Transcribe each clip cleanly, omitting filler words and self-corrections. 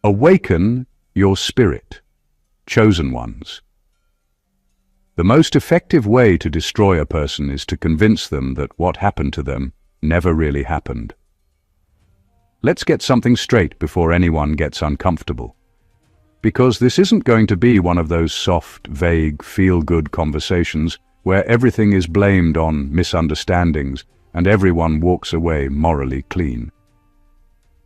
Awaken your spirit, chosen ones. The most effective way to destroy a person is to convince them that what happened to them never really happened. Let's get something straight before anyone gets uncomfortable. Because this isn't going to be one of those soft, vague, feel-good conversations where everything is blamed on misunderstandings and everyone walks away morally clean.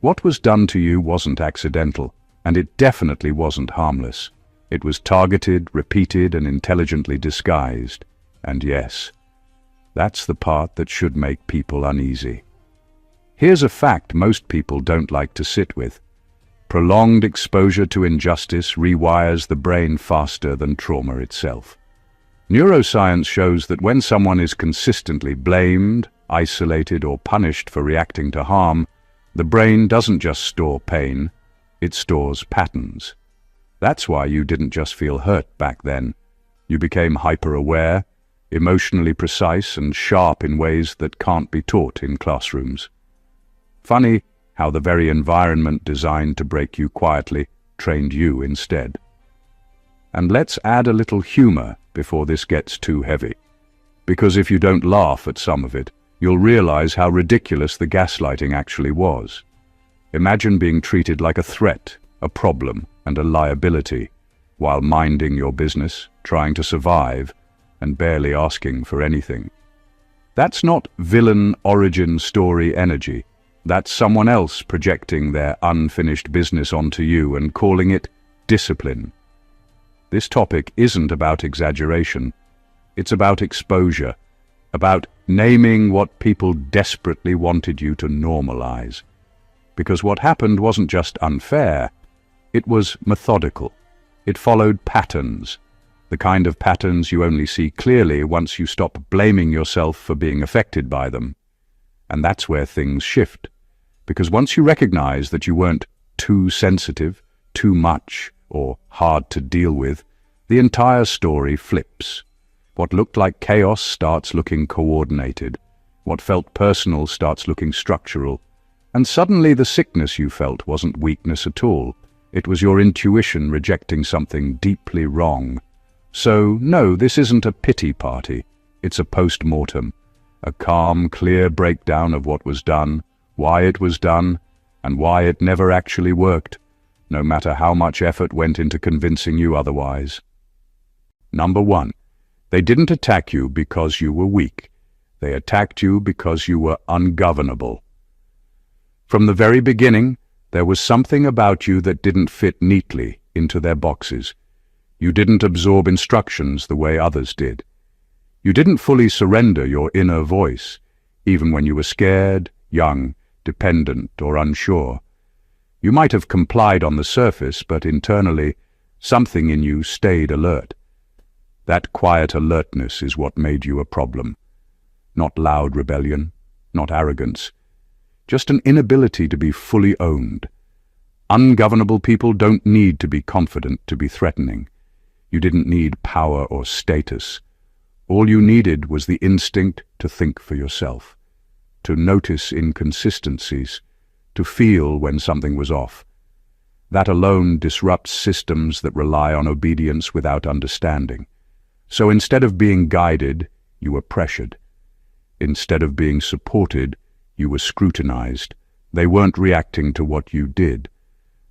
What was done to you wasn't accidental, and it definitely wasn't harmless. It was targeted, repeated, and intelligently disguised. And yes, that's the part that should make people uneasy. Here's a fact most people don't like to sit with. Prolonged exposure to injustice rewires the brain faster than trauma itself. Neuroscience shows that when someone is consistently blamed, isolated, or punished for reacting to harm, the brain doesn't just store pain, it stores patterns. That's why you didn't just feel hurt back then. You became hyper-aware, emotionally precise, and sharp in ways that can't be taught in classrooms. Funny how the very environment designed to break you quietly trained you instead. And let's add a little humor before this gets too heavy. Because if you don't laugh at some of it, you'll realize how ridiculous the gaslighting actually was. Imagine being treated like a threat, a problem, and a liability, while minding your business, trying to survive, and barely asking for anything. That's not villain origin story energy. That's someone else projecting their unfinished business onto you and calling it discipline. This topic isn't about exaggeration. It's about exposure, about naming what people desperately wanted you to normalize. Because what happened wasn't just unfair, it was methodical. It followed patterns, the kind of patterns you only see clearly once you stop blaming yourself for being affected by them. And that's where things shift. Because once you recognize that you weren't too sensitive, too much, or hard to deal with, the entire story flips. What looked like chaos starts looking coordinated. What felt personal starts looking structural. And suddenly the sickness you felt wasn't weakness at all. It was your intuition rejecting something deeply wrong. So, no, this isn't a pity party. It's a post-mortem. A calm, clear breakdown of what was done, why it was done, and why it never actually worked, no matter how much effort went into convincing you otherwise. Number 1. They didn't attack you because you were weak. They attacked you because you were ungovernable. From the very beginning, there was something about you that didn't fit neatly into their boxes. You didn't absorb instructions the way others did. You didn't fully surrender your inner voice, even when you were scared, young, dependent, or unsure. You might have complied on the surface, but internally, something in you stayed alert. That quiet alertness is what made you a problem. Not loud rebellion, not arrogance, just an inability to be fully owned. Ungovernable people don't need to be confident to be threatening. You didn't need power or status. All you needed was the instinct to think for yourself, to notice inconsistencies, to feel when something was off. That alone disrupts systems that rely on obedience without understanding. So instead of being guided, you were pressured. Instead of being supported, you were scrutinized. They weren't reacting to what you did.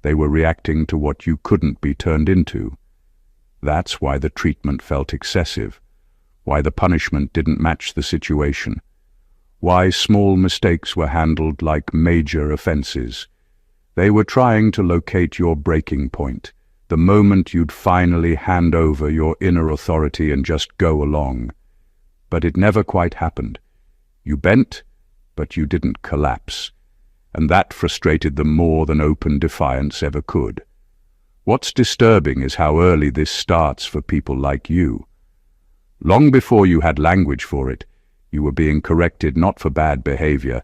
They were reacting to what you couldn't be turned into. That's why the treatment felt excessive, why the punishment didn't match the situation, why small mistakes were handled like major offenses. They were trying to locate your breaking point, the moment you'd finally hand over your inner authority and just go along. But it never quite happened. You bent, but you didn't collapse. And that frustrated them more than open defiance ever could. What's disturbing is how early this starts for people like you. Long before you had language for it, you were being corrected not for bad behavior,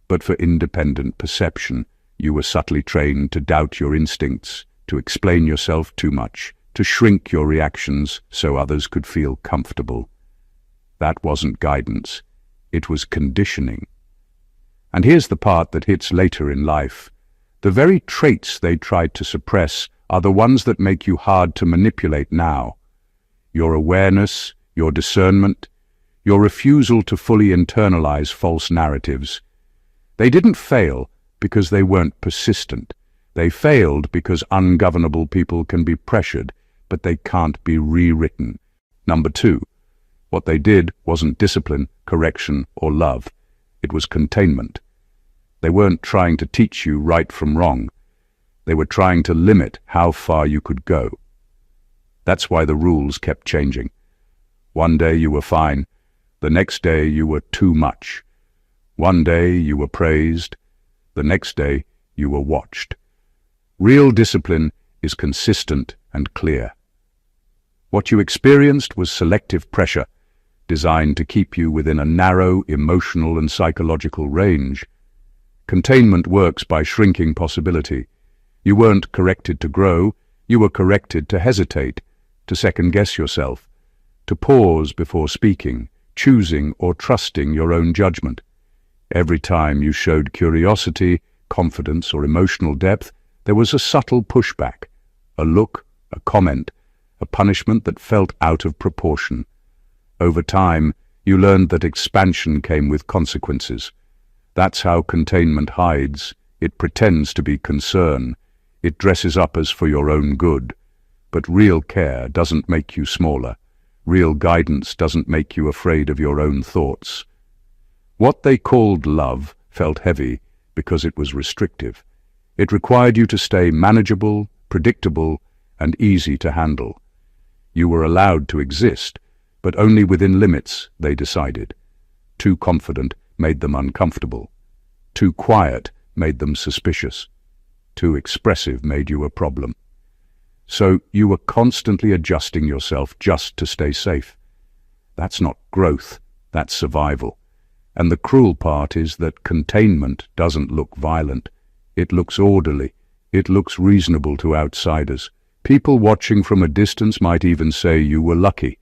but for independent perception. You were subtly trained to doubt your instincts, to explain yourself too much, to shrink your reactions so others could feel comfortable. That wasn't guidance. It was conditioning. And here's the part that hits later in life. The very traits they tried to suppress are the ones that make you hard to manipulate now. Your awareness, your discernment, your refusal to fully internalize false narratives. They didn't fail because they weren't persistent. They failed because ungovernable people can be pressured, but they can't be rewritten. Number 2, what they did wasn't discipline, correction, or love. It was containment. They weren't trying to teach you right from wrong. They were trying to limit how far you could go. That's why the rules kept changing. One day you were fine. The next day you were too much. One day you were praised. The next day you were watched. Real discipline is consistent and clear. What you experienced was selective pressure, designed to keep you within a narrow emotional and psychological range. Containment works by shrinking possibility. You weren't corrected to grow, you were corrected to hesitate, to second-guess yourself, to pause before speaking, choosing or trusting your own judgment. Every time you showed curiosity, confidence, or emotional depth, there was a subtle pushback, a look, a comment, a punishment that felt out of proportion. Over time, you learned that expansion came with consequences. That's how containment hides. It pretends to be concern. It dresses up as for your own good. But real care doesn't make you smaller. Real guidance doesn't make you afraid of your own thoughts. What they called love felt heavy because it was restrictive. It required you to stay manageable, predictable, and easy to handle. You were allowed to exist, but only within limits, they decided. Too confident made them uncomfortable. Too quiet made them suspicious. Too expressive made you a problem. So you were constantly adjusting yourself just to stay safe. That's not growth, that's survival. And the cruel part is that containment doesn't look violent. It looks orderly. It looks reasonable to outsiders. People watching from a distance might even say you were lucky.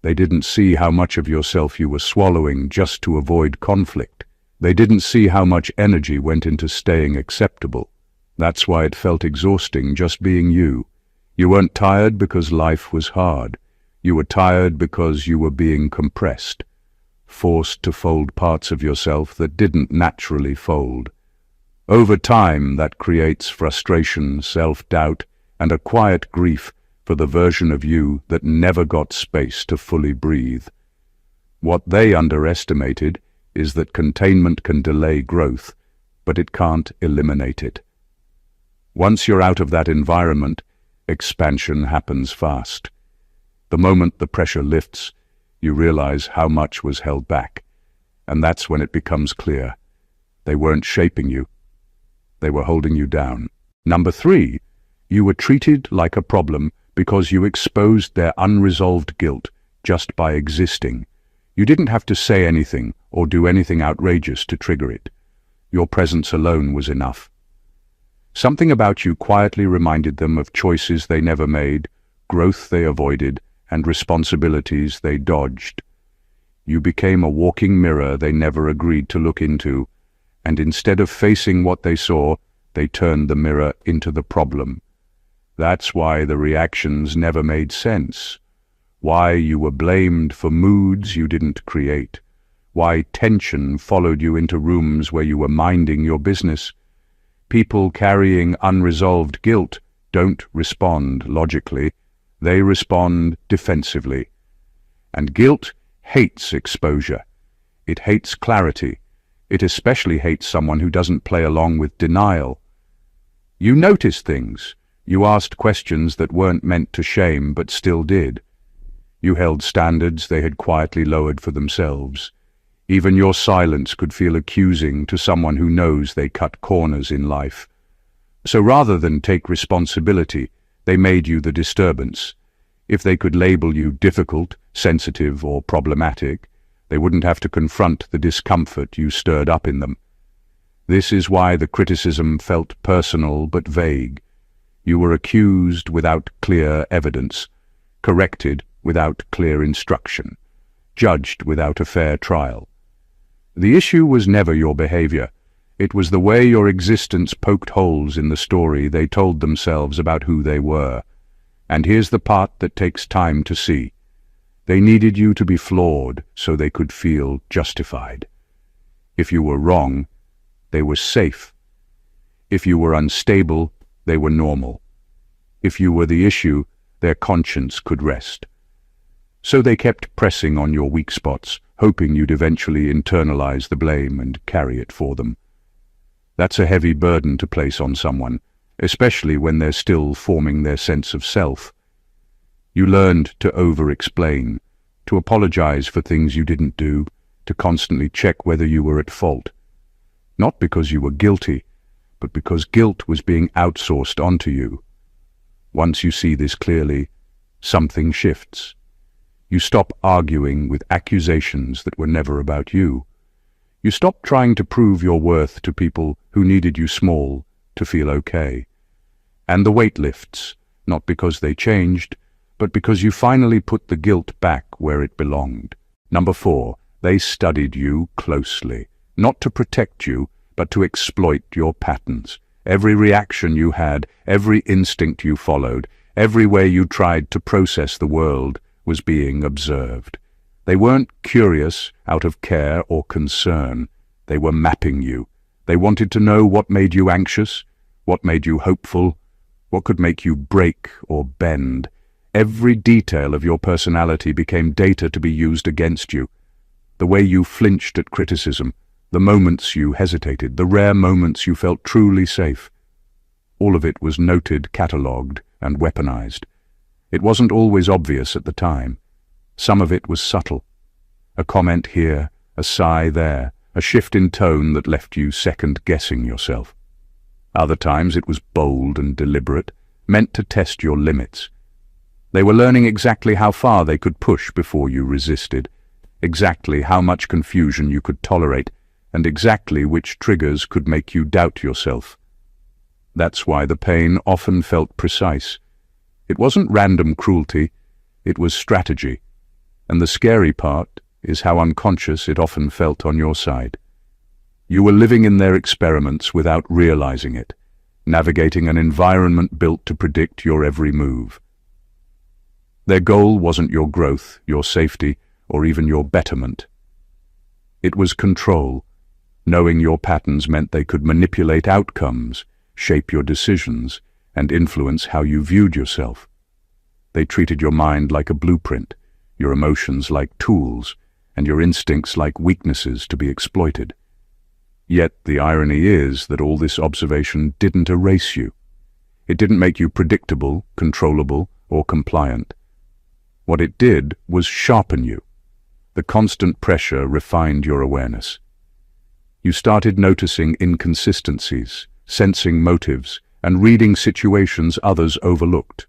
They didn't see how much of yourself you were swallowing just to avoid conflict. They didn't see how much energy went into staying acceptable. That's why it felt exhausting just being you. You weren't tired because life was hard. You were tired because you were being compressed, forced to fold parts of yourself that didn't naturally fold. Over time, that creates frustration, self-doubt, and a quiet grief for the version of you that never got space to fully breathe. What they underestimated is that containment can delay growth, but it can't eliminate it. Once you're out of that environment, expansion happens fast. The moment the pressure lifts, you realize how much was held back, and that's when it becomes clear. They weren't shaping you. They were holding you down. Number 3, you were treated like a problem because you exposed their unresolved guilt just by existing. You didn't have to say anything or do anything outrageous to trigger it. Your presence alone was enough. Something about you quietly reminded them of choices they never made, growth they avoided, and responsibilities they dodged. You became a walking mirror they never agreed to look into, and instead of facing what they saw, they turned the mirror into the problem. That's why the reactions never made sense. Why you were blamed for moods you didn't create. Why tension followed you into rooms where you were minding your business. People carrying unresolved guilt don't respond logically. They respond defensively. And guilt hates exposure. It hates clarity. It especially hates someone who doesn't play along with denial. You noticed things. You asked questions that weren't meant to shame but still did. You held standards they had quietly lowered for themselves. Even your silence could feel accusing to someone who knows they cut corners in life. So rather than take responsibility, they made you the disturbance. If they could label you difficult, sensitive, or problematic, they wouldn't have to confront the discomfort you stirred up in them. This is why the criticism felt personal but vague. You were accused without clear evidence, corrected without clear instruction, judged without a fair trial. The issue was never your behavior. It was the way your existence poked holes in the story they told themselves about who they were. And here's the part that takes time to see. They needed you to be flawed so they could feel justified. If you were wrong, they were safe. If you were unstable, they were normal. If you were the issue, their conscience could rest. So they kept pressing on your weak spots, hoping you'd eventually internalize the blame and carry it for them. That's a heavy burden to place on someone, especially when they're still forming their sense of self. You learned to over-explain, to apologize for things you didn't do, to constantly check whether you were at fault. Not because you were guilty, but because guilt was being outsourced onto you. Once you see this clearly, something shifts. You stop arguing with accusations that were never about you. You stop trying to prove your worth to people who needed you small to feel okay. And the weight lifts, not because they changed, but because you finally put the guilt back where it belonged. Number 4, they studied you closely, not to protect you, but to exploit your patterns. Every reaction you had, every instinct you followed, every way you tried to process the world was being observed. They weren't curious out of care or concern. They were mapping you. They wanted to know what made you anxious, what made you hopeful, what could make you break or bend. Every detail of your personality became data to be used against you. The way you flinched at criticism, the moments you hesitated, the rare moments you felt truly safe. All of it was noted, catalogued, and weaponized. It wasn't always obvious at the time. Some of it was subtle. A comment here, a sigh there, a shift in tone that left you second-guessing yourself. Other times it was bold and deliberate, meant to test your limits. They were learning exactly how far they could push before you resisted, exactly how much confusion you could tolerate, and exactly which triggers could make you doubt yourself. That's why the pain often felt precise. It wasn't random cruelty, it was strategy. And the scary part is how unconscious it often felt on your side. You were living in their experiments without realizing it, navigating an environment built to predict your every move. Their goal wasn't your growth, your safety, or even your betterment. It was control. Knowing your patterns meant they could manipulate outcomes, shape your decisions, and influence how you viewed yourself. They treated your mind like a blueprint, your emotions like tools, and your instincts like weaknesses to be exploited. Yet the irony is that all this observation didn't erase you. It didn't make you predictable, controllable, or compliant. What it did was sharpen you. The constant pressure refined your awareness. You started noticing inconsistencies, sensing motives, and reading situations others overlooked.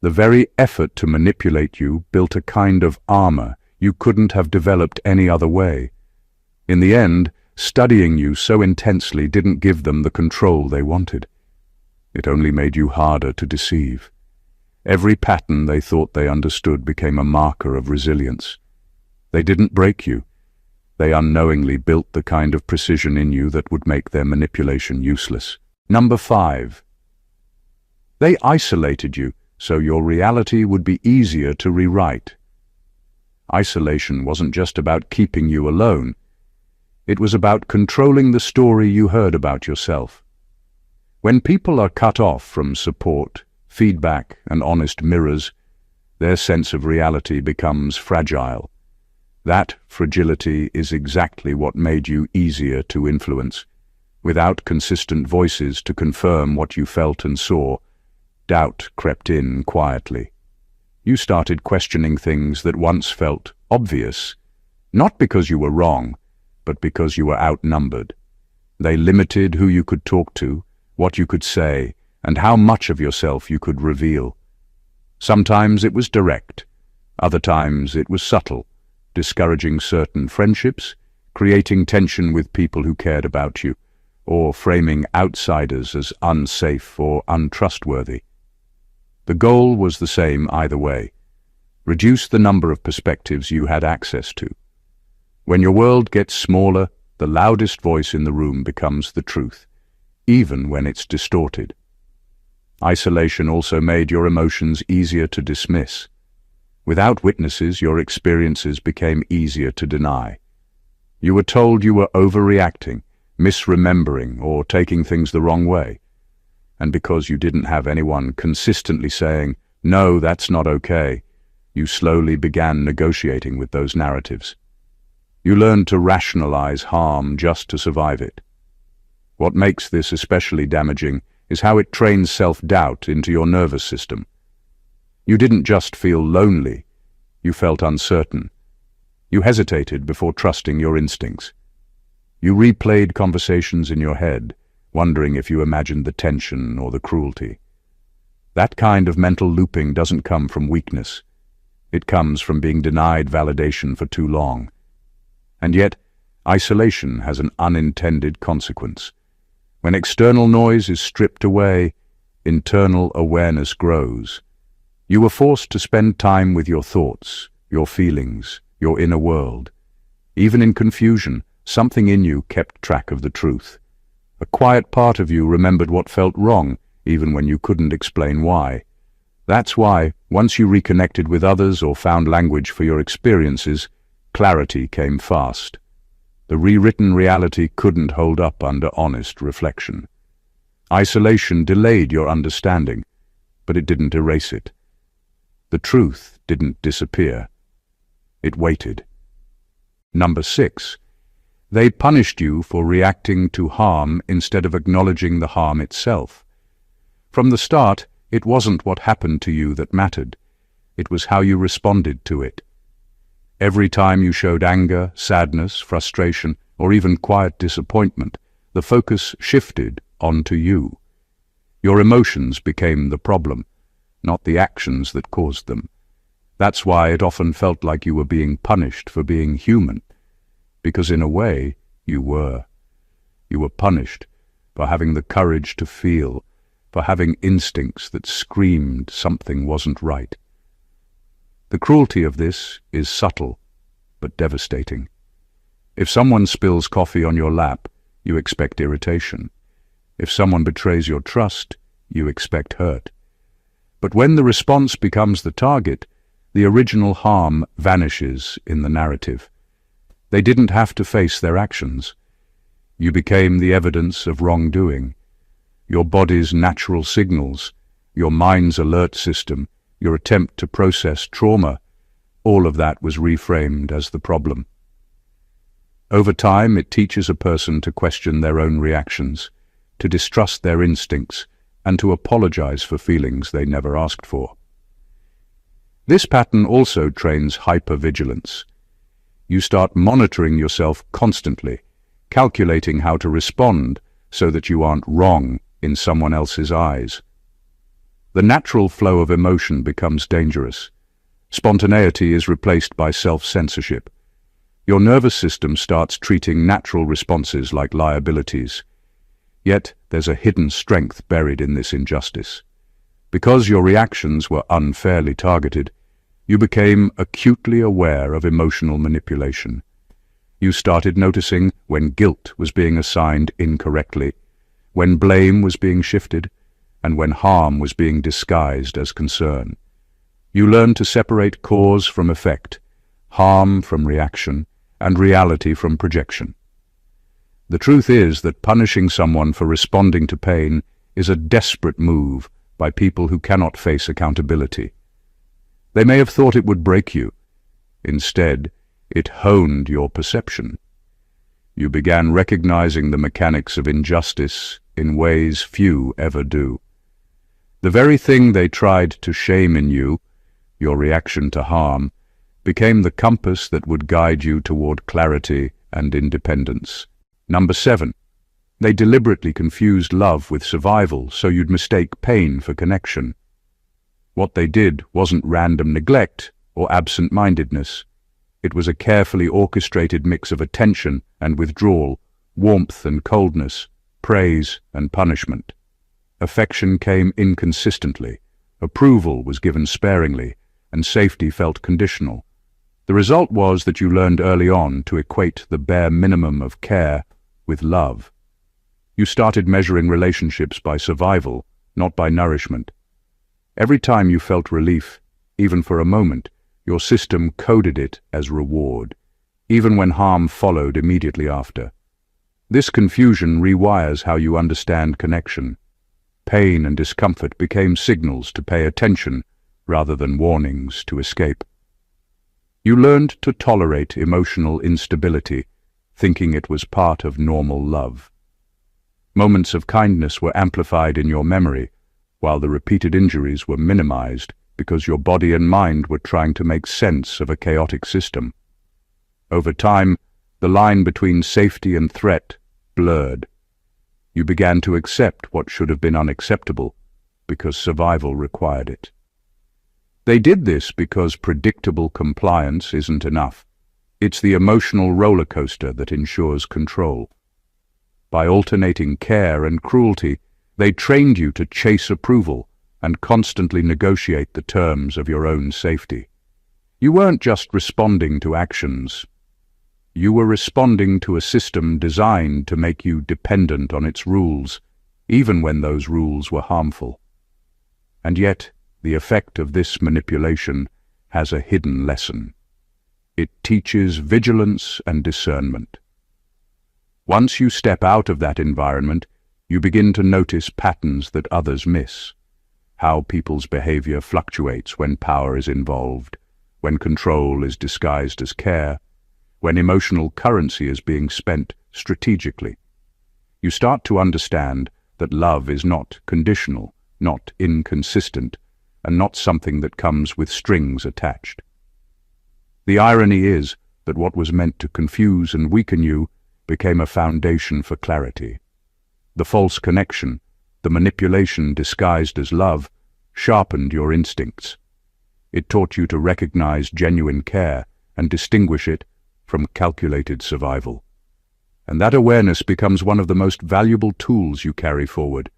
The very effort to manipulate you built a kind of armor you couldn't have developed any other way. In the end, studying you so intensely didn't give them the control they wanted. It only made you harder to deceive. Every pattern they thought they understood became a marker of resilience. They didn't break you. They unknowingly built the kind of precision in you that would make their manipulation useless. Number 5. They isolated you so your reality would be easier to rewrite. Isolation wasn't just about keeping you alone. It was about controlling the story you heard about yourself. When people are cut off from support, feedback, and honest mirrors, their sense of reality becomes fragile. That fragility is exactly what made you easier to influence. Without consistent voices to confirm what you felt and saw, doubt crept in quietly. You started questioning things that once felt obvious, not because you were wrong, but because you were outnumbered. They limited who you could talk to, what you could say, and how much of yourself you could reveal. Sometimes it was direct, other times it was subtle, discouraging certain friendships, creating tension with people who cared about you, or framing outsiders as unsafe or untrustworthy. The goal was the same either way: reduce the number of perspectives you had access to. When your world gets smaller, the loudest voice in the room becomes the truth, even when it's distorted. Isolation also made your emotions easier to dismiss. Without witnesses, your experiences became easier to deny. You were told you were overreacting, misremembering, or taking things the wrong way. And because you didn't have anyone consistently saying, "No, that's not okay," you slowly began negotiating with those narratives. You learned to rationalize harm just to survive it. What makes this especially damaging is how it trains self-doubt into your nervous system. You didn't just feel lonely, you felt uncertain. You hesitated before trusting your instincts. You replayed conversations in your head, wondering if you imagined the tension or the cruelty. That kind of mental looping doesn't come from weakness. It comes from being denied validation for too long. And yet, isolation has an unintended consequence. When external noise is stripped away, internal awareness grows. You were forced to spend time with your thoughts, your feelings, your inner world. Even in confusion, something in you kept track of the truth. A quiet part of you remembered what felt wrong, even when you couldn't explain why. That's why, once you reconnected with others or found language for your experiences, clarity came fast. The rewritten reality couldn't hold up under honest reflection. Isolation delayed your understanding, but it didn't erase it. The truth didn't disappear. It waited. Number 6. They punished you for reacting to harm instead of acknowledging the harm itself. From the start, it wasn't what happened to you that mattered. It was how you responded to it. Every time you showed anger, sadness, frustration, or even quiet disappointment, the focus shifted onto you. Your emotions became the problem, not the actions that caused them. That's why it often felt like you were being punished for being human. Because in a way, you were. You were punished for having the courage to feel, for having instincts that screamed something wasn't right. The cruelty of this is subtle, but devastating. If someone spills coffee on your lap, you expect irritation. If someone betrays your trust, you expect hurt. But when the response becomes the target, the original harm vanishes in the narrative. They didn't have to face their actions. You became the evidence of wrongdoing. Your body's natural signals, your mind's alert system, your attempt to process trauma, all of that was reframed as the problem. Over time, it teaches a person to question their own reactions, to distrust their instincts, and to apologize for feelings they never asked for. This pattern also trains hypervigilance. You start monitoring yourself constantly, calculating how to respond so that you aren't wrong in someone else's eyes. The natural flow of emotion becomes dangerous. Spontaneity is replaced by self-censorship. Your nervous system starts treating natural responses like liabilities. Yet there's a hidden strength buried in this injustice. Because your reactions were unfairly targeted, you became acutely aware of emotional manipulation. You started noticing when guilt was being assigned incorrectly, when blame was being shifted, and when harm was being disguised as concern. You learned to separate cause from effect, harm from reaction, and reality from projection. The truth is that punishing someone for responding to pain is a desperate move by people who cannot face accountability. They may have thought it would break you. Instead, it honed your perception. You began recognizing the mechanics of injustice in ways few ever do. The very thing they tried to shame in you, your reaction to harm, became the compass that would guide you toward clarity and independence. Number 7. They deliberately confused love with survival so you'd mistake pain for connection. What they did wasn't random neglect or absent-mindedness. It was a carefully orchestrated mix of attention and withdrawal, warmth and coldness, praise and punishment. Affection came inconsistently, approval was given sparingly, and safety felt conditional. The result was that you learned early on to equate the bare minimum of care with love. You started measuring relationships by survival, not by nourishment. Every time you felt relief, even for a moment, your system coded it as reward, even when harm followed immediately after. This confusion rewires how you understand connection. Pain and discomfort became signals to pay attention rather than warnings to escape. You learned to tolerate emotional instability, thinking it was part of normal love. Moments of kindness were amplified in your memory, while the repeated injuries were minimized because your body and mind were trying to make sense of a chaotic system. Over time, the line between safety and threat blurred. You began to accept what should have been unacceptable because survival required it. They did this because predictable compliance isn't enough. It's the emotional roller coaster that ensures control. By alternating care and cruelty, they trained you to chase approval and constantly negotiate the terms of your own safety. You weren't just responding to actions. You were responding to a system designed to make you dependent on its rules, even when those rules were harmful. And yet, the effect of this manipulation has a hidden lesson. It teaches vigilance and discernment. Once you step out of that environment, you begin to notice patterns that others miss. How people's behavior fluctuates when power is involved, when control is disguised as care, when emotional currency is being spent strategically. You start to understand that love is not conditional, not inconsistent, and not something that comes with strings attached. The irony is that what was meant to confuse and weaken you became a foundation for clarity. The false connection, the manipulation disguised as love, sharpened your instincts. It taught you to recognize genuine care and distinguish it from calculated survival. And that awareness becomes one of the most valuable tools you carry forward,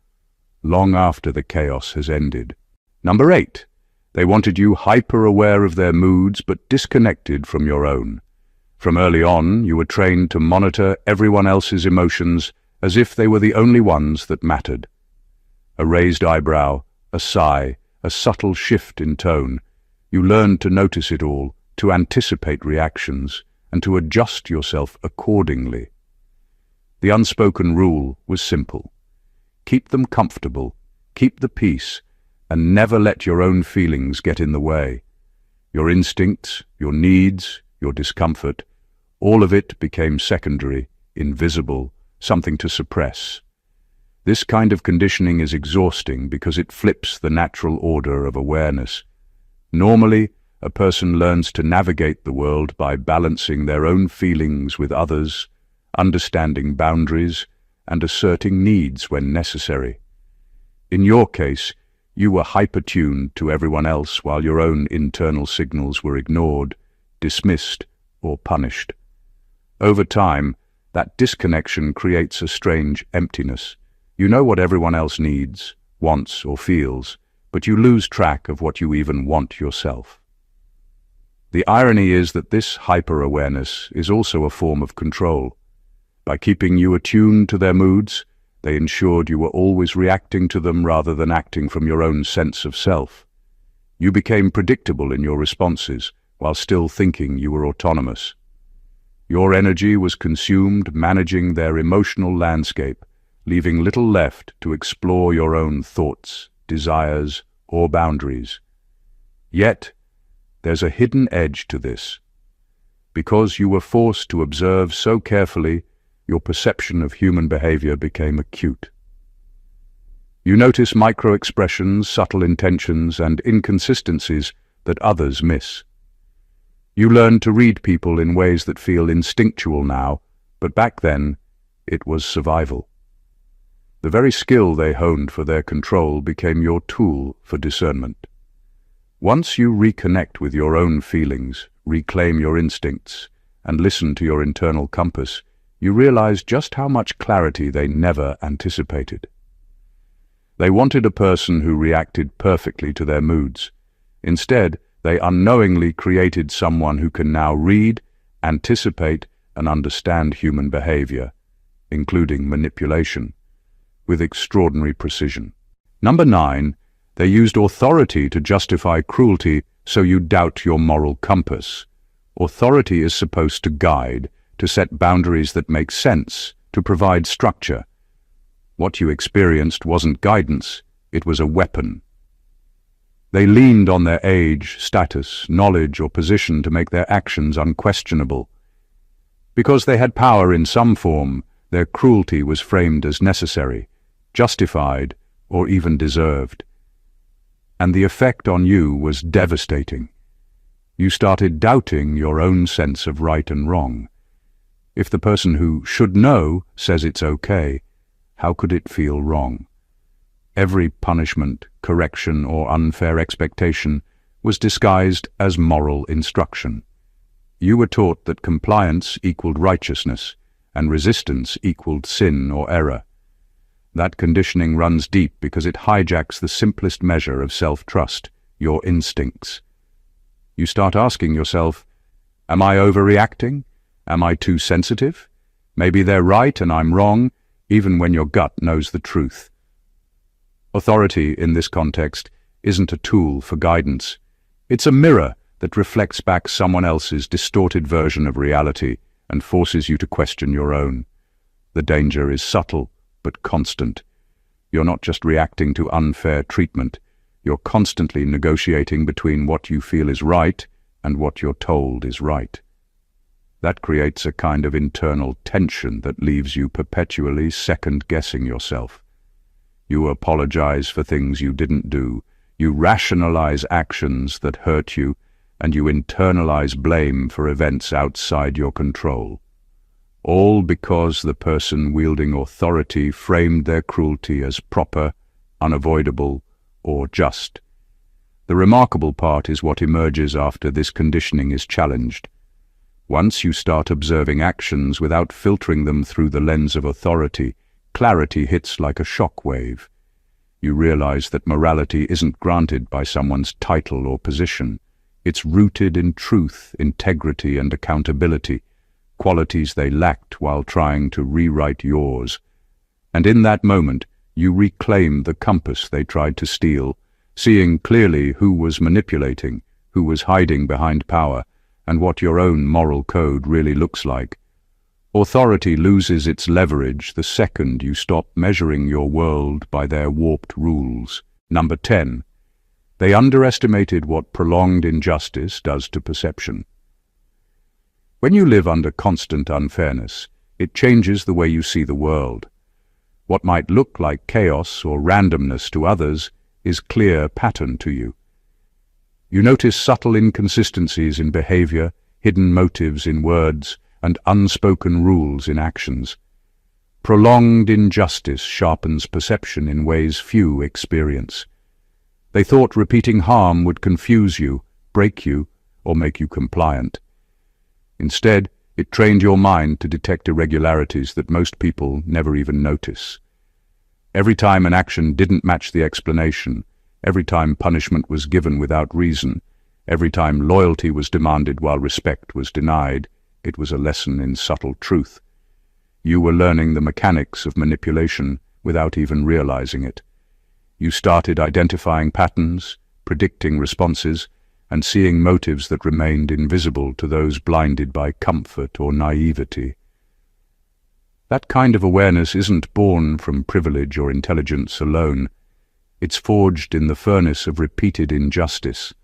long after the chaos has ended. Number 8. They wanted you hyper-aware of their moods but disconnected from your own. From early on, you were trained to monitor everyone else's emotions as if they were the only ones that mattered. A raised eyebrow, a sigh, a subtle shift in tone. You learned to notice it all, to anticipate reactions, and to adjust yourself accordingly. The unspoken rule was simple. Keep them comfortable, keep the peace, and never let your own feelings get in the way. Your instincts, your needs, your discomfort, all of it became secondary, invisible, something to suppress. This kind of conditioning is exhausting because it flips the natural order of awareness. Normally, a person learns to navigate the world by balancing their own feelings with others, understanding boundaries, and asserting needs when necessary. In your case, you were hyper-tuned to everyone else while your own internal signals were ignored, dismissed, or punished. Over time, that disconnection creates a strange emptiness. You know what everyone else needs, wants, or feels, but you lose track of what you even want yourself. The irony is that this hyper-awareness is also a form of control. By keeping you attuned to their moods, they ensured you were always reacting to them rather than acting from your own sense of self. You became predictable in your responses, while still thinking you were autonomous. Your energy was consumed managing their emotional landscape, leaving little left to explore your own thoughts, desires, or boundaries. Yet, there's a hidden edge to this. Because you were forced to observe so carefully, your perception of human behavior became acute. You notice micro-expressions, subtle intentions, and inconsistencies that others miss. You learn to read people in ways that feel instinctual now, but back then, it was survival. The very skill they honed for their control became your tool for discernment. Once you reconnect with your own feelings, reclaim your instincts, and listen to your internal compass, you realize just how much clarity they never anticipated. They wanted a person who reacted perfectly to their moods. Instead, They unknowingly created someone who can now read, anticipate, and understand human behavior, including manipulation, with extraordinary precision. Number 9, they used authority to justify cruelty so you doubt your moral compass. Authority is supposed to guide, to set boundaries that make sense, to provide structure. What you experienced wasn't guidance, it was a weapon. They leaned on their age, status, knowledge, or position to make their actions unquestionable. Because they had power in some form, their cruelty was framed as necessary, justified, or even deserved. And the effect on you was devastating. You started doubting your own sense of right and wrong. If the person who should know says it's okay, how could it feel wrong? Every punishment, correction, or unfair expectation was disguised as moral instruction. You were taught that compliance equaled righteousness, and resistance equaled sin or error. That conditioning runs deep because it hijacks the simplest measure of self-trust, your instincts. You start asking yourself, am I overreacting? Am I too sensitive? Maybe they're right and I'm wrong, even when your gut knows the truth. Authority, in this context, isn't a tool for guidance. It's a mirror that reflects back someone else's distorted version of reality and forces you to question your own. The danger is subtle, but constant. You're not just reacting to unfair treatment, you're constantly negotiating between what you feel is right and what you're told is right. That creates a kind of internal tension that leaves you perpetually second-guessing yourself. You apologize for things you didn't do, you rationalize actions that hurt you, and you internalize blame for events outside your control. All because the person wielding authority framed their cruelty as proper, unavoidable, or just. The remarkable part is what emerges after this conditioning is challenged. Once you start observing actions without filtering them through the lens of authority, clarity hits like a shock wave. You realize that morality isn't granted by someone's title or position. It's rooted in truth, integrity, and accountability, qualities they lacked while trying to rewrite yours. And in that moment, you reclaim the compass they tried to steal, seeing clearly who was manipulating, who was hiding behind power, and what your own moral code really looks like. Authority loses its leverage the second you stop measuring your world by their warped rules. Number 10. They underestimated what prolonged injustice does to perception. When you live under constant unfairness, it changes the way you see the world. What might look like chaos or randomness to others is clear pattern to you. You notice subtle inconsistencies in behavior, hidden motives in words, and unspoken rules in actions. Prolonged injustice sharpens perception in ways few experience. They thought repeating harm would confuse you, break you, or make you compliant. Instead, it trained your mind to detect irregularities that most people never even notice. Every time an action didn't match the explanation, every time punishment was given without reason, every time loyalty was demanded while respect was denied, it was a lesson in subtle truth. You were learning the mechanics of manipulation without even realizing it. You started identifying patterns, predicting responses, and seeing motives that remained invisible to those blinded by comfort or naivety. That kind of awareness isn't born from privilege or intelligence alone. It's forged in the furnace of repeated injustice.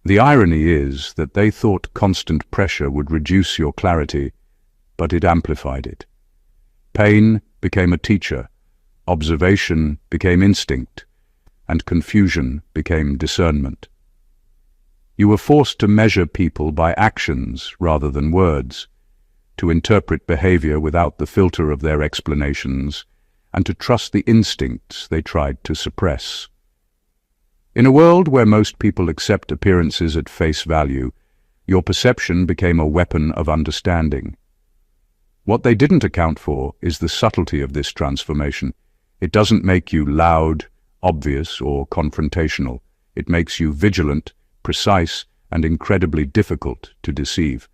The irony is that they thought constant pressure would reduce your clarity, but it amplified it. Pain became a teacher, observation became instinct, and confusion became discernment. You were forced to measure people by actions rather than words, to interpret behavior without the filter of their explanations, and to trust the instincts they tried to suppress. In a world where most people accept appearances at face value, your perception became a weapon of understanding. What they didn't account for is the subtlety of this transformation. It doesn't make you loud, obvious, or confrontational. It makes you vigilant, precise, and incredibly difficult to deceive.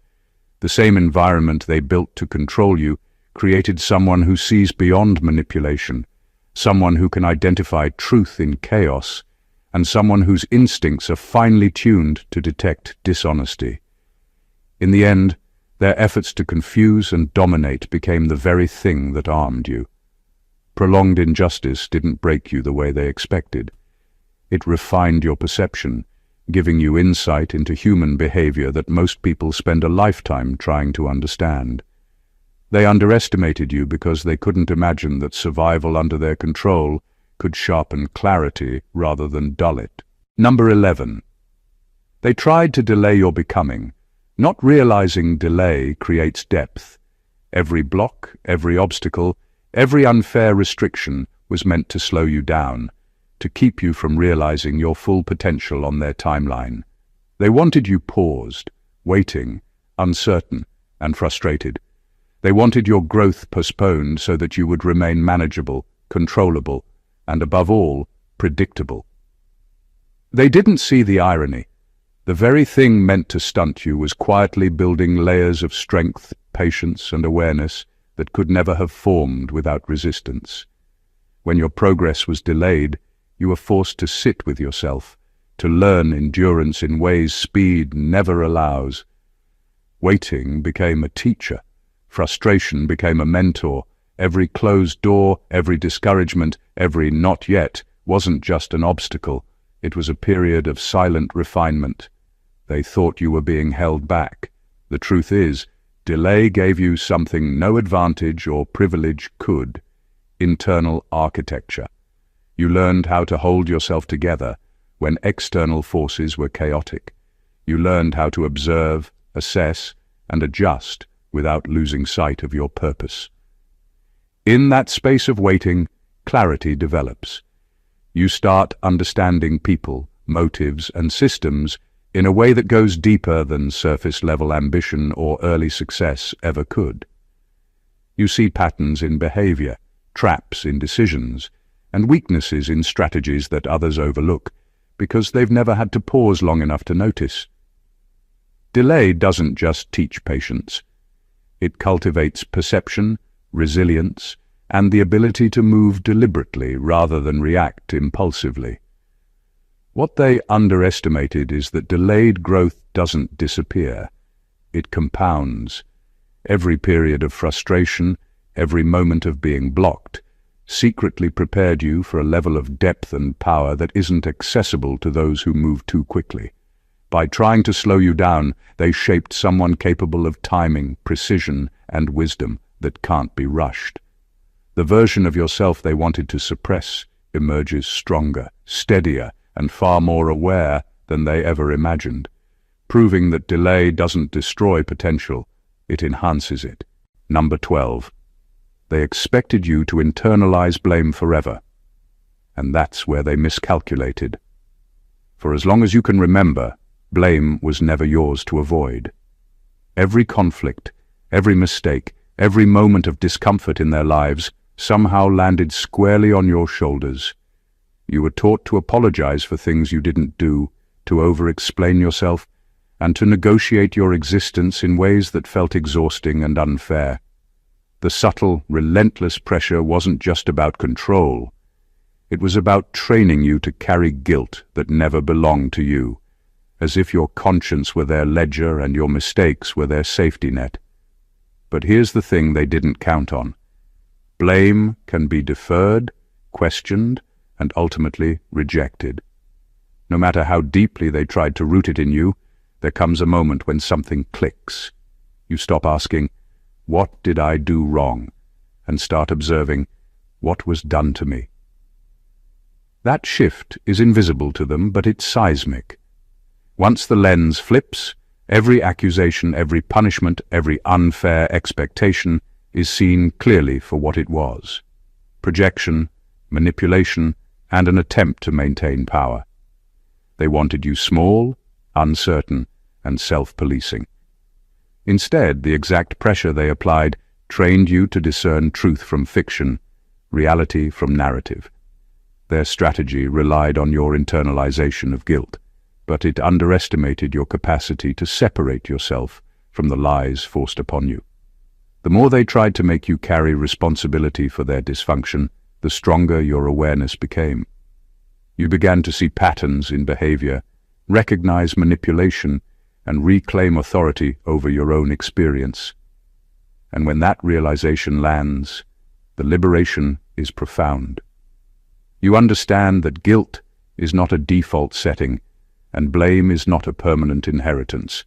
The same environment they built to control you created someone who sees beyond manipulation, someone who can identify truth in chaos, and someone whose instincts are finely tuned to detect dishonesty. In the end, their efforts to confuse and dominate became the very thing that armed you. Prolonged injustice didn't break you the way they expected. It refined your perception, giving you insight into human behavior that most people spend a lifetime trying to understand. They underestimated you because they couldn't imagine that survival under their control could sharpen clarity rather than dull it. Number 11. They tried to delay your becoming, not realizing delay creates depth. Every block, every obstacle, every unfair restriction was meant to slow you down, to keep you from realizing your full potential on their timeline. They wanted you paused, waiting, uncertain, and frustrated. They wanted your growth postponed so that you would remain manageable, controllable, and above all, predictable. They didn't see the irony. The very thing meant to stunt you was quietly building layers of strength, patience, and awareness that could never have formed without resistance. When your progress was delayed, you were forced to sit with yourself, to learn endurance in ways speed never allows. Waiting became a teacher. Frustration became a mentor. Every closed door, every discouragement, every not yet wasn't just an obstacle. It was a period of silent refinement. They thought you were being held back. The truth is, delay gave you something no advantage or privilege could: internal architecture. You learned how to hold yourself together when external forces were chaotic. You learned how to observe, assess, and adjust without losing sight of your purpose. In that space of waiting, clarity develops. You start understanding people, motives, and systems in a way that goes deeper than surface-level ambition or early success ever could. You see patterns in behavior, traps in decisions, and weaknesses in strategies that others overlook because they've never had to pause long enough to notice. Delay doesn't just teach patience. It cultivates perception, resilience, and the ability to move deliberately rather than react impulsively. What they underestimated is that delayed growth doesn't disappear. It compounds. Every period of frustration, every moment of being blocked, secretly prepared you for a level of depth and power that isn't accessible to those who move too quickly. By trying to slow you down, they shaped someone capable of timing, precision, and wisdom that can't be rushed. The version of yourself they wanted to suppress emerges stronger, steadier, and far more aware than they ever imagined, proving that delay doesn't destroy potential, it enhances it. Number 12. They expected you to internalize blame forever, and that's where they miscalculated. For as long as you can remember, blame was never yours to avoid. Every conflict, every mistake, every moment of discomfort in their lives somehow landed squarely on your shoulders. You were taught to apologize for things you didn't do, to over-explain yourself, and to negotiate your existence in ways that felt exhausting and unfair. The subtle, relentless pressure wasn't just about control. It was about training you to carry guilt that never belonged to you, as if your conscience were their ledger and your mistakes were their safety net. But here's the thing they didn't count on. Blame can be deferred, questioned, and ultimately rejected. No matter how deeply they tried to root it in you, there comes a moment when something clicks. You stop asking, "What did I do wrong?" and start observing, "What was done to me?" That shift is invisible to them, but it's seismic. Once the lens flips, every accusation, every punishment, every unfair expectation is seen clearly for what it was: projection, manipulation, and an attempt to maintain power. They wanted you small, uncertain, and self-policing. Instead, the exact pressure they applied trained you to discern truth from fiction, reality from narrative. Their strategy relied on your internalization of guilt, but it underestimated your capacity to separate yourself from the lies forced upon you. The more they tried to make you carry responsibility for their dysfunction, the stronger your awareness became. You began to see patterns in behavior, recognize manipulation, and reclaim authority over your own experience. And when that realization lands, the liberation is profound. You understand that guilt is not a default setting, and blame is not a permanent inheritance.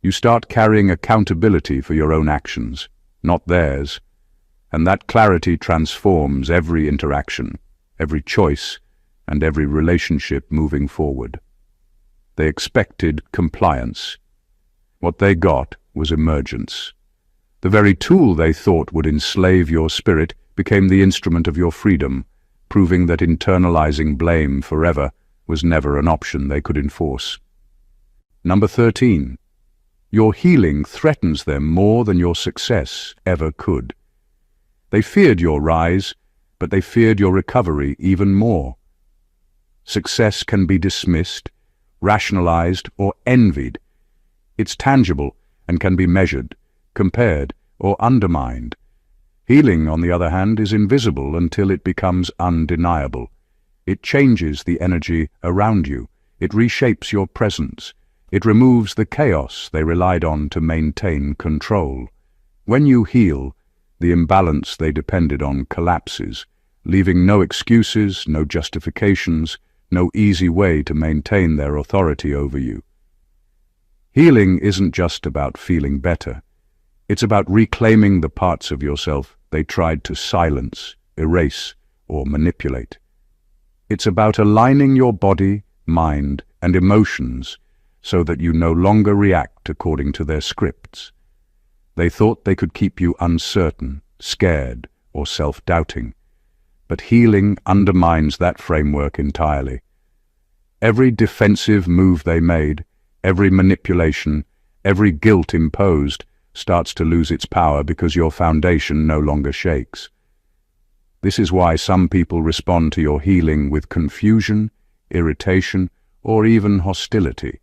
You start carrying accountability for your own actions, not theirs, and that clarity transforms every interaction, every choice, and every relationship moving forward. They expected compliance. What they got was emergence. The very tool they thought would enslave your spirit became the instrument of your freedom, proving that internalizing blame forever was never an option they could enforce. Number 13. Your healing threatens them more than your success ever could. They feared your rise, but they feared your recovery even more. Success can be dismissed, rationalized, or envied. It's tangible and can be measured, compared, or undermined. Healing, on the other hand, is invisible until it becomes undeniable. It changes the energy around you. It reshapes your presence. It removes the chaos they relied on to maintain control. When you heal, the imbalance they depended on collapses, leaving no excuses, no justifications, no easy way to maintain their authority over you. Healing isn't just about feeling better. It's about reclaiming the parts of yourself they tried to silence, erase, or manipulate. It's about aligning your body, mind, and emotions so that you no longer react according to their scripts. They thought they could keep you uncertain, scared, or self-doubting, but healing undermines that framework entirely. Every defensive move they made, every manipulation, every guilt imposed, starts to lose its power because your foundation no longer shakes. This is why some people respond to your healing with confusion, irritation, or even hostility.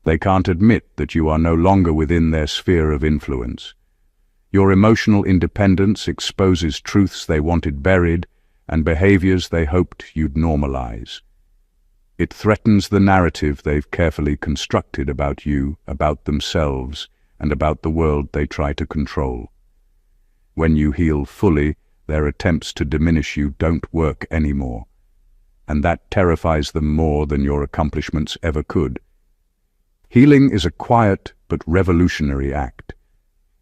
They can't admit that you are no longer within their sphere of influence. Your emotional independence exposes truths they wanted buried and behaviors they hoped you'd normalize. It threatens the narrative they've carefully constructed about you, about themselves, and about the world they try to control. When you heal fully, their attempts to diminish you don't work anymore, and that terrifies them more than your accomplishments ever could. Healing is a quiet but revolutionary act.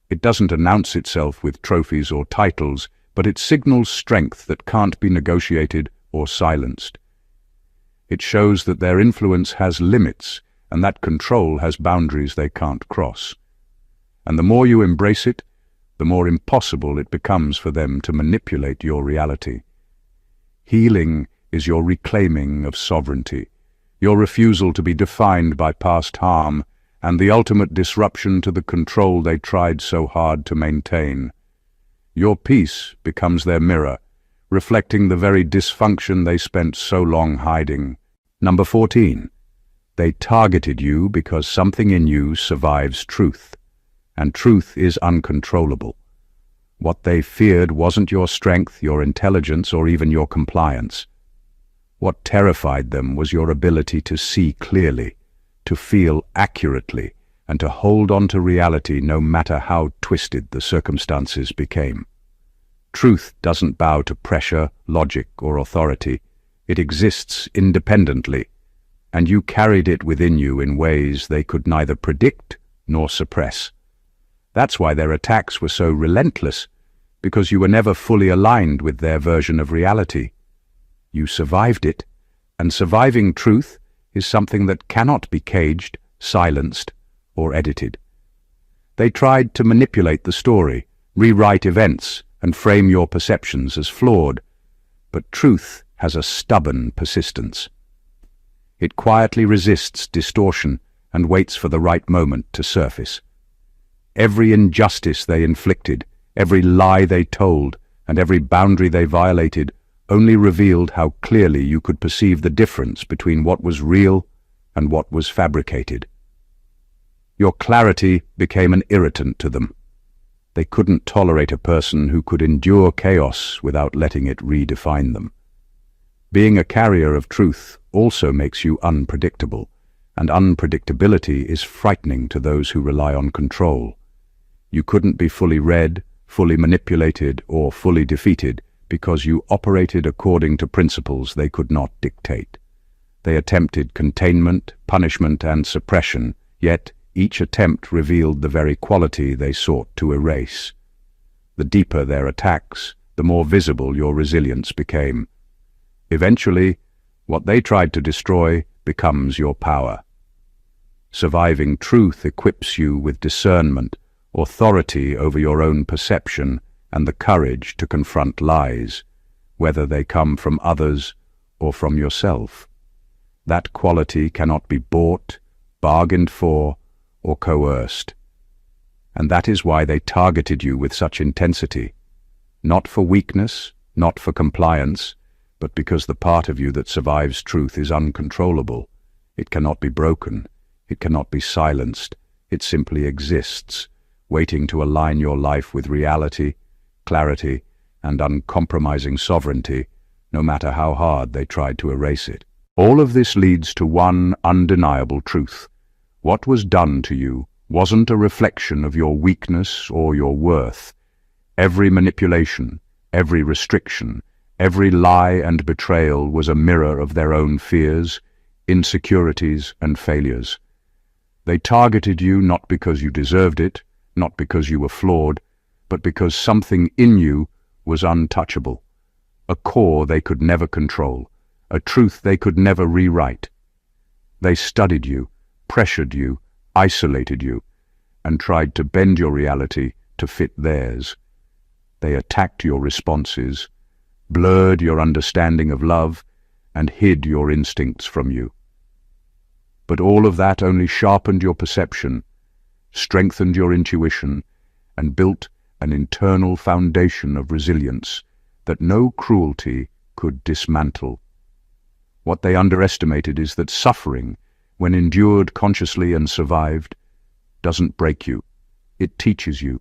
It doesn't announce itself with trophies or titles, but it signals strength that can't be negotiated or silenced. It shows that their influence has limits, and that control has boundaries they can't cross. And the more you embrace it, the more impossible it becomes for them to manipulate your reality. Healing is your reclaiming of sovereignty, your refusal to be defined by past harm, and the ultimate disruption to the control they tried so hard to maintain. Your peace becomes their mirror, reflecting the very dysfunction they spent so long hiding. Number 14. They targeted you because something in you survives truth, and truth is uncontrollable. What they feared wasn't your strength, your intelligence, or even your compliance. What terrified them was your ability to see clearly, to feel accurately, and to hold on to reality no matter how twisted the circumstances became. Truth doesn't bow to pressure, logic, or authority. It exists independently, and you carried it within you in ways they could neither predict nor suppress. That's why their attacks were so relentless, because you were never fully aligned with their version of reality. You survived it, and surviving truth is something that cannot be caged, silenced, or edited. They tried to manipulate the story, rewrite events, and frame your perceptions as flawed, but truth has a stubborn persistence. It quietly resists distortion and waits for the right moment to surface. Every injustice they inflicted, every lie they told, and every boundary they violated only revealed how clearly you could perceive the difference between what was real and what was fabricated. Your clarity became an irritant to them. They couldn't tolerate a person who could endure chaos without letting it redefine them. Being a carrier of truth also makes you unpredictable, and unpredictability is frightening to those who rely on control. You couldn't be fully read, fully manipulated, or fully defeated because you operated according to principles they could not dictate. They attempted containment, punishment, and suppression, yet each attempt revealed the very quality they sought to erase. The deeper their attacks, the more visible your resilience became. Eventually, what they tried to destroy becomes your power. Surviving truth equips you with discernment, authority over your own perception, and the courage to confront lies, whether they come from others or from yourself. That quality cannot be bought, bargained for, or coerced. And that is why they targeted you with such intensity. Not for weakness, not for compliance, but because the part of you that survives truth is uncontrollable. It cannot be broken. It cannot be silenced. It simply exists, waiting to align your life with reality, clarity, and uncompromising sovereignty, no matter how hard they tried to erase it. All of this leads to one undeniable truth. What was done to you wasn't a reflection of your weakness or your worth. Every manipulation, every restriction, every lie and betrayal was a mirror of their own fears, insecurities, and failures. They targeted you not because you deserved it, not because you were flawed, but because something in you was untouchable, a core they could never control, a truth they could never rewrite. They studied you, pressured you, isolated you, and tried to bend your reality to fit theirs. They attacked your responses, blurred your understanding of love, and hid your instincts from you. But all of that only sharpened your perception, strengthened your intuition, and built an internal foundation of resilience that no cruelty could dismantle. What they underestimated is that suffering, when endured consciously and survived, doesn't break you. It teaches you.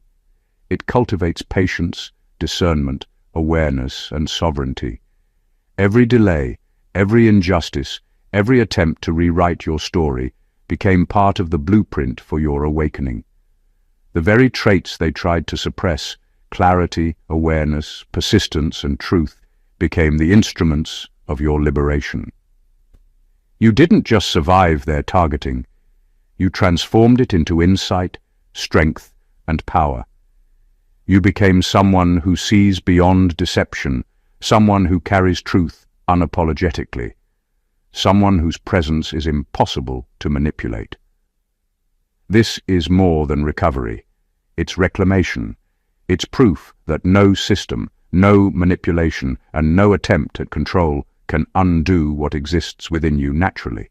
It cultivates patience, discernment, awareness, and sovereignty. Every delay, every injustice, every attempt to rewrite your story became part of the blueprint for your awakening. The very traits they tried to suppress, clarity, awareness, persistence, and truth, became the instruments of your liberation. You didn't just survive their targeting. You transformed it into insight, strength, and power. You became someone who sees beyond deception, someone who carries truth unapologetically, someone whose presence is impossible to manipulate. This is more than recovery. It's reclamation. It's proof that no system, no manipulation, and no attempt at control can undo what exists within you naturally: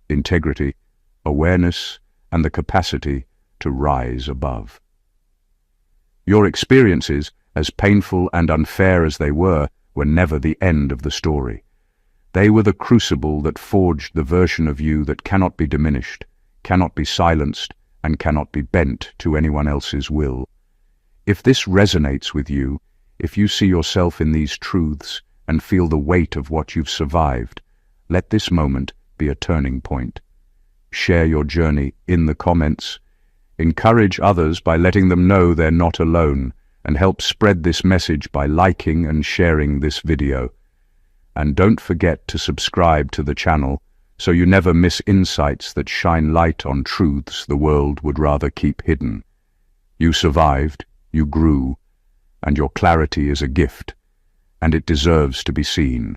integrity, awareness, and the capacity to rise above. Your experiences, as painful and unfair as they were never the end of the story. They were the crucible that forged the version of you that cannot be diminished, cannot be silenced, and cannot be bent to anyone else's will. If this resonates with you, if you see yourself in these truths and feel the weight of what you've survived, let this moment be a turning point. Share your journey in the comments. Encourage others by letting them know they're not alone, and help spread this message by liking and sharing this video. And don't forget to subscribe to the channel so you never miss insights that shine light on truths the world would rather keep hidden. You survived, you grew, and your clarity is a gift, and it deserves to be seen.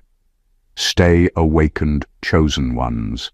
Stay awakened, chosen ones.